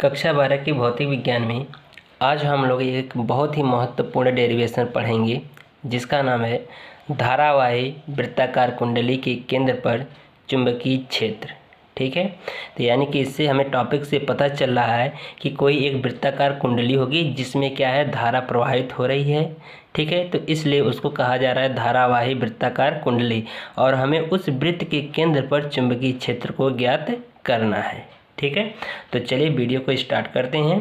कक्षा 12 की भौतिक विज्ञान में आज हम लोग एक बहुत ही महत्वपूर्ण डेरिवेशन पढ़ेंगे जिसका नाम है धारावाही वृत्ताकार कुंडली के केंद्र पर चुंबकीय क्षेत्र। ठीक है, तो यानी कि इससे हमें टॉपिक से पता चल रहा है कि कोई एक वृत्ताकार कुंडली होगी जिसमें क्या है, धारा प्रवाहित हो रही है। ठीक है, तो इसलिए उसको कहा जा रहा है धारावाही वृत्ताकार कुंडली और हमें उस वृत्त के केंद्र पर चुंबकीय क्षेत्र को ज्ञात करना है। ठीक है, तो चलिए वीडियो को स्टार्ट करते हैं।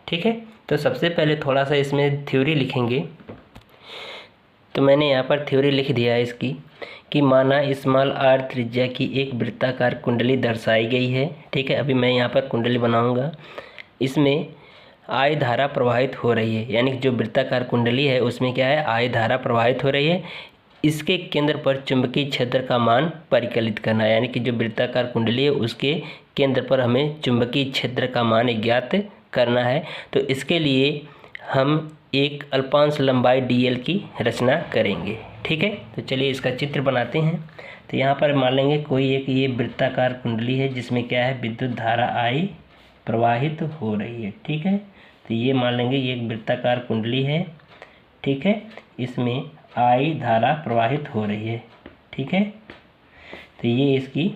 ठीक है, तो सबसे पहले थोड़ा सा इसमें थ्योरी लिखेंगे। तो मैंने यहाँ पर थ्योरी लिख दिया है इसकी कि माना स्मॉल आर त्रिज्या की एक वृत्ताकार कुंडली दर्शाई गई है। ठीक है, अभी मैं यहाँ पर कुंडली बनाऊँगा। इसमें आई धारा प्रवाहित हो रही है, यानी कि जो वृत्ताकार कुंडली है उसमें क्या है, आई धारा प्रवाहित हो रही है। इसके केंद्र पर चुंबकीय क्षेत्र का मान परिकलित करना है, यानी कि जो वृत्ताकार कुंडली है उसके केंद्र पर हमें चुंबकीय क्षेत्र का मान ज्ञात करना है। तो इसके लिए हम एक अल्पांश लंबाई dl की रचना करेंगे। ठीक है, तो चलिए इसका चित्र बनाते हैं। तो यहाँ पर मान लेंगे कोई एक ये वृत्ताकार कुंडली है जिसमें क्या है, विद्युत धारा I प्रवाहित हो रही है। ठीक है, तो ये मान लेंगे ये एक वृत्ताकार कुंडली है। ठीक है, इसमें I धारा प्रवाहित हो रही है। ठीक है, तो ये इसकी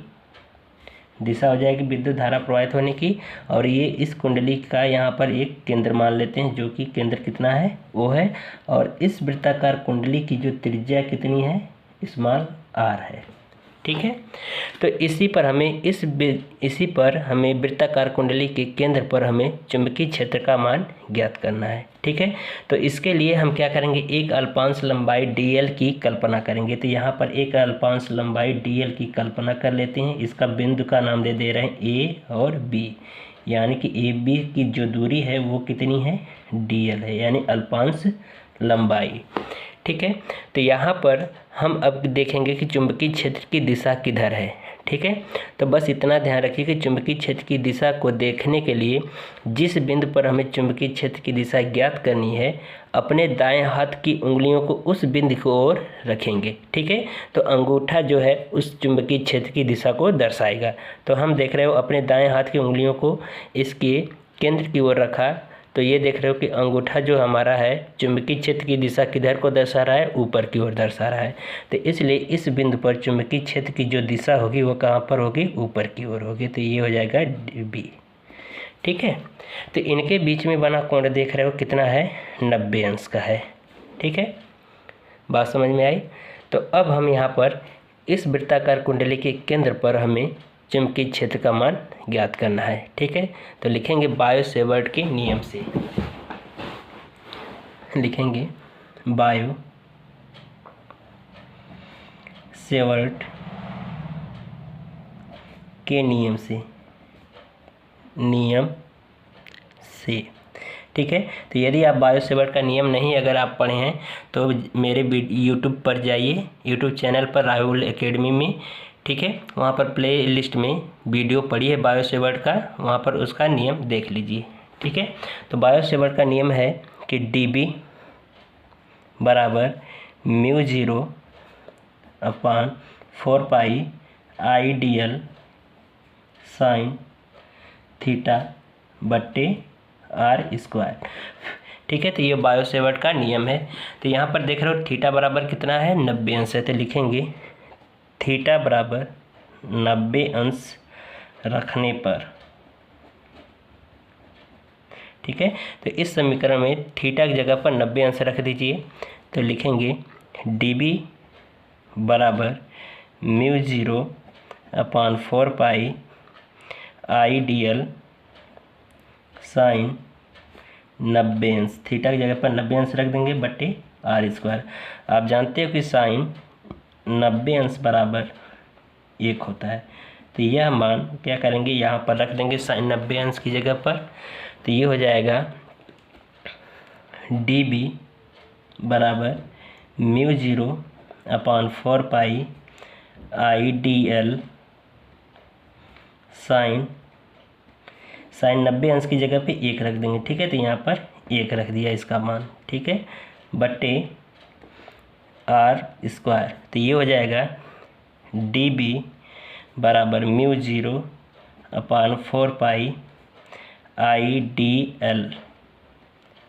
दिशा हो जाएगी विद्युत धारा प्रवाहित होने की। और ये इस कुंडली का यहाँ पर एक केंद्र मान लेते हैं, जो कि केंद्र कितना है, वो है। और इस वृत्ताकार कुंडली की जो त्रिज्या कितनी है, स्मॉल r है। ठीक है, तो इसी पर हमें वृत्ताकार कुंडली के केंद्र पर हमें चुंबकीय क्षेत्र का मान ज्ञात करना है। ठीक है, तो इसके लिए हम क्या करेंगे, एक अल्पांश लंबाई dl की कल्पना करेंगे। तो यहाँ पर एक अल्पांश लंबाई dl की कल्पना कर लेते हैं। इसका बिंदु का नाम दे रहे हैं a और b, यानी कि ए बी की जो दूरी है वो कितनी है, dl है, यानी अल्पांश लंबाई। ठीक है, तो यहाँ पर हम अब देखेंगे कि चुंबकीय क्षेत्र की दिशा किधर है। ठीक है, तो बस इतना ध्यान रखिए कि चुंबकीय क्षेत्र की दिशा को देखने के लिए जिस बिंदु पर हमें चुंबकीय क्षेत्र की दिशा ज्ञात करनी है, अपने दाएं हाथ की उंगलियों को उस बिंदु की ओर रखेंगे। ठीक है, तो अंगूठा जो है उस चुंबकीय क्षेत्र की दिशा को दर्शाएगा। तो हम देख रहे हो अपने दाएं हाथ की उंगलियों को इसके केंद्र की ओर रखा, तो ये देख रहे हो कि अंगूठा जो हमारा है चुंबकीय क्षेत्र की दिशा किधर को दर्शा रहा है, ऊपर की ओर दर्शा रहा है। तो इसलिए इस बिंदु पर चुंबकीय क्षेत्र की जो दिशा होगी वो कहाँ पर होगी, ऊपर की ओर होगी। तो ये हो जाएगा b। ठीक है, तो इनके बीच में बना कोण देख रहे हो कितना है, 90 अंश का है। ठीक है, बात समझ में आई। तो अब हम यहाँ पर इस वृत्ताकार कुंडली के केंद्र पर हमें चुंबकीय क्षेत्र का मान ज्ञात करना है। ठीक है, तो लिखेंगे बायो-सेवर्ट के नियम से, लिखेंगे बायो-सेवर्ट के नियम से। ठीक है, तो यदि आप बायो-सेवर्ट का नियम नहीं अगर आप पढ़े हैं तो मेरे यूट्यूब पर जाइए, यूट्यूब चैनल पर राहुल एकेडमी में। ठीक है, वहाँ पर प्ले लिस्ट में वीडियो पढ़िए बायो-सेवर्ट का, वहाँ पर उसका नियम देख लीजिए। ठीक है, तो बायो-सेवर्ट का नियम है कि dB बराबर μ0 अपान 4 पाई IDL साइन थीटा बट्टे r स्क्वायर। ठीक है, तो ये बायो-सेवर्ट का नियम है। तो यहाँ पर देख रहे हो थीटा बराबर कितना है, 90 अंश है। तो लिखेंगे थीटा बराबर 90 अंश रखने पर। ठीक है, तो इस समीकरण में थीटा की जगह पर 90 अंश रख दीजिए। तो लिखेंगे dB बराबर μ0 अपान 4 पाई IDL साइन 90 अंश, थीटा की जगह पर 90 अंश रख देंगे बट्टे r स्क्वायर। आप जानते हो कि साइन 90 अंश बराबर 1 होता है। तो यह मान क्या करेंगे, यहाँ पर रख देंगे साइन 90 अंश की जगह पर। तो ये हो जाएगा dB बराबर μ0 अपान 4 पाई IDL साइन 90 अंश की जगह पे 1 रख देंगे। ठीक है, तो यहाँ पर 1 रख दिया इसका मान। ठीक है, बट्टे r स्क्वायर। तो ये हो जाएगा dB बराबर μ0 अपान 4 पाई IDL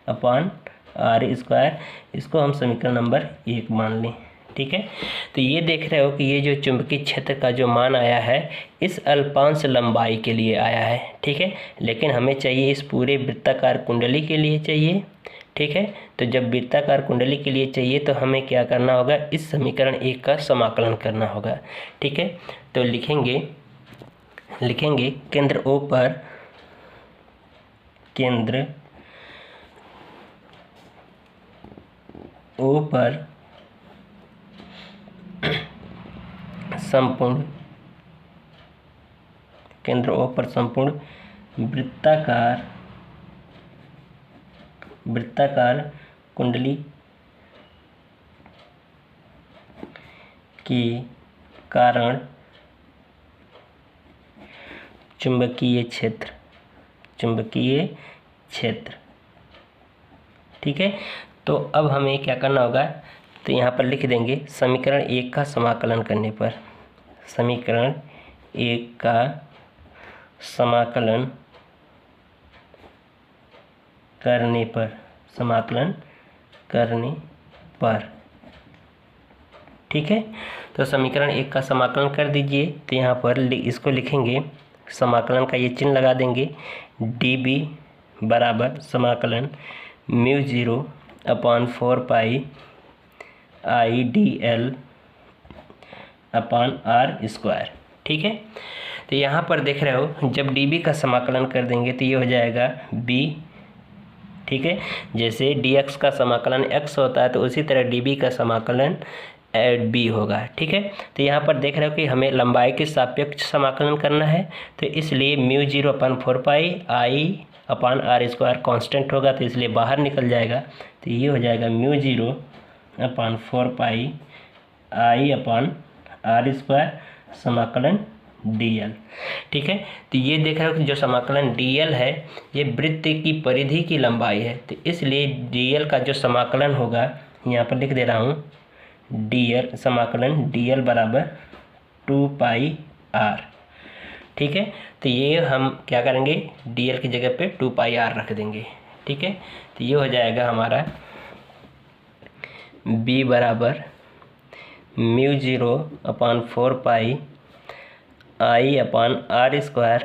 अपॉन R², इसको हम समीकरण नंबर 1 मान लें। ठीक है, तो ये देख रहे हो कि ये जो चुंबकीय क्षेत्र का जो मान आया है इस अल्पांश लंबाई के लिए आया है। ठीक है, लेकिन हमें चाहिए इस पूरे वृत्ताकार कुंडली के लिए चाहिए। ठीक है, तो जब वृत्ताकार कुंडली के लिए चाहिए तो हमें क्या करना होगा, इस समीकरण 1 का समाकलन करना होगा। ठीक है, तो लिखेंगे केंद्र O पर संपूर्ण वृत्ताकार कुंडली के कारण चुंबकीय क्षेत्र। ठीक है, तो अब हमें क्या करना होगा, तो यहाँ पर लिख देंगे समीकरण 1 का समाकलन करने पर, समीकरण 1 का समाकलन करने पर। ठीक है, तो समीकरण 1 का समाकलन कर दीजिए। तो यहाँ पर इसको लिखेंगे, समाकलन का ये चिन्ह लगा देंगे, dB बराबर समाकलन μ0/4π IDL अपॉन R²। ठीक है, तो यहाँ पर देख रहे हो जब dB का समाकलन कर देंगे तो ये हो जाएगा B। ठीक है, जैसे dx का समाकलन x होता है तो उसी तरह dB का समाकलन B होगा। ठीक है, तो यहाँ पर देख रहे हो कि हमें लंबाई के सापेक्ष समाकलन करना है, तो इसलिए μ0/4π I अपॉन R² कांस्टेंट होगा, तो इसलिए बाहर निकल जाएगा। तो ये हो जाएगा μ0/4π I अपॉन R² समाकलन dl। ठीक है, तो ये देख रहे हो कि जो समाकलन dl है ये वृत्त की परिधि की लंबाई है, तो इसलिए dl का जो समाकलन होगा यहाँ पर लिख दे रहा हूँ, dl समाकलन dl बराबर 2πr। ठीक है, तो ये हम क्या करेंगे, dl की जगह पे 2πr रख देंगे। ठीक है, तो ये हो जाएगा हमारा b बराबर μ0/4π I upon R²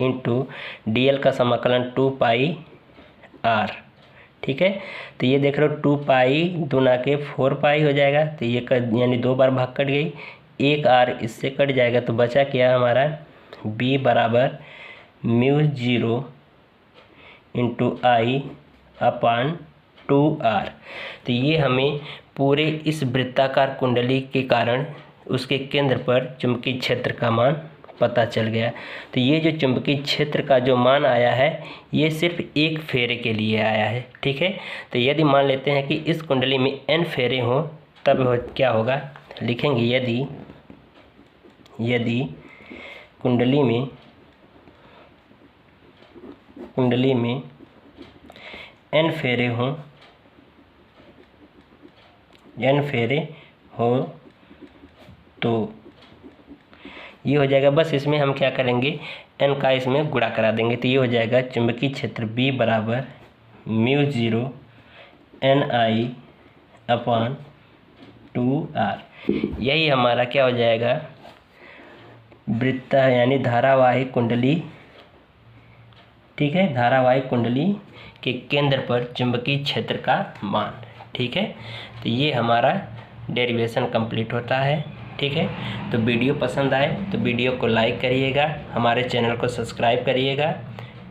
into dl का समाकलन 2πr। ठीक है, तो ये देख रहे हो 2π दूना के 4π हो जाएगा, तो ये यानी 2 बार भाग कट गई, 1 r इससे कट जाएगा, तो बचा क्या हमारा b बराबर μ0 इंटू I अपॉन 2r। तो ये हमें पूरे इस वृत्ताकार कुंडली के कारण उसके केंद्र पर चुंबकीय क्षेत्र का मान पता चल गया। तो ये जो चुंबकीय क्षेत्र का जो मान आया है ये सिर्फ एक फेरे के लिए आया है। ठीक है, तो यदि मान लेते हैं कि इस कुंडली में n फेरे हों तब क्या होगा, लिखेंगे यदि कुंडली में n फेरे हो तो ये हो जाएगा, बस इसमें हम क्या करेंगे n का इसमें गुणा करा देंगे, तो ये हो जाएगा चुंबकीय क्षेत्र B बराबर μ0 NI अपॉन 2r। यही हमारा क्या हो जाएगा, वृत्त यानी धारावाहिक कुंडली। ठीक है, धारावाहिक कुंडली के केंद्र पर चुंबकीय क्षेत्र का मान। ठीक है, तो ये हमारा डेरिवेशन कंप्लीट होता है। ठीक है, तो वीडियो पसंद आए तो वीडियो को लाइक करिएगा, हमारे चैनल को सब्सक्राइब करिएगा।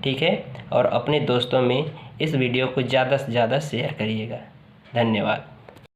ठीक है, और अपने दोस्तों में इस वीडियो को ज़्यादा से ज़्यादा शेयर करिएगा। धन्यवाद।